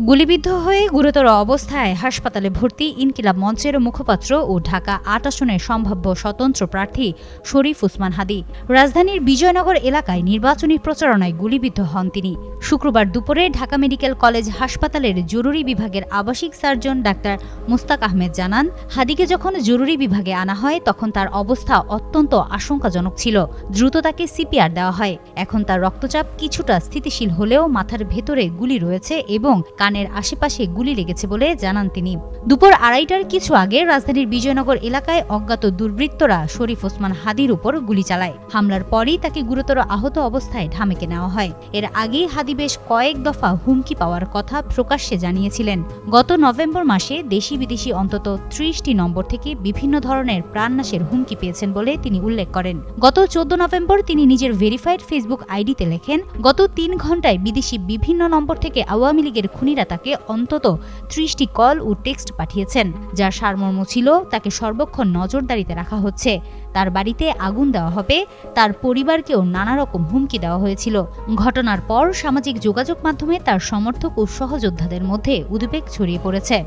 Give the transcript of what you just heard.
গুলিবিদ্ধ হয়ে গুরুতর অবস্থায় হাসপাতালে ভর্তি ইনকিলাব মঞ্চের মুখপাত্র ও ঢাকা ৮ আসনের সম্ভাব্য স্বতন্ত্র প্রার্থী শরীফ ওসমান হাদী। রাজধানীর বিজয়নগর এলাকায় নির্বাচনী প্রচারণায় গুলিবিদ্ধ হন তিনি। শুক্রবার দুপুরে ঢাকা মেডিকেল কলেজ হাসপাতালের জরুরি বিভাগের আবাসিক সার্জন ডাক্তার মুস্তাক আহমেদ জানান, হাদীকে যখন জরুরি বিভাগে আনা হয় তখন তার অবস্থা অত্যন্ত আশঙ্কাজনক ছিল। দ্রুত তাকে সিপিআর দেওয়া হয়। এখন তার রক্তচাপ কিছুটা স্থিতিশীল হলেও মাথার ভেতরে গুলি রয়েছে এবং কানের আশেপাশে গুলি লেগেছে বলে জানান তিনি। দুপুর ২:৩০টার কিছু আগে রাজধানীর বিজয়নগর এলাকায় অজ্ঞাত দুর্বৃত্তরা শরীফ ওসমান হাদীর উপর গুলি চালায়। হামলার পরই তাকে গুরুতর আহত অবস্থায় ঢামেকে নেওয়া হয়। এর আগেই হাদী বেশ কয়েক দফা হুমকি পাওয়ার কথা প্রকাশ্যে জানিয়েছিলেন। গত নভেম্বর মাসে দেশি বিদেশি অন্তত ৩০টি নম্বর থেকে বিভিন্ন ধরনের প্রাণনাশের হুমকি পেয়েছেন বলে তিনি উল্লেখ করেন। গত ১৪ নভেম্বর তিনি নিজের ভেরিফাইড ফেসবুক আইডিতে লেখেন, গত ৩ ঘণ্টায় বিদেশি বিভিন্ন নম্বর থেকে আওয়ামী লীগের খুনিরা তাকে অন্তত ৩০টি কল ও টেক্সট পাঠিয়েছেন, যার সারমর্ম ছিল তাকে সর্বক্ষণ নজরদারিতে রাখা হচ্ছে, তার বাড়িতে আগুন দেওয়া হবে, তার পরিবারকেও নানা রকম হুমকি দেওয়া হয়েছিল। ঘটনার পর সামাজিক যোগাযোগ মাধ্যমে তার সমর্থক ও সহযোদ্ধাদের মধ্যে উদ্বেগ ছড়িয়ে পড়েছে।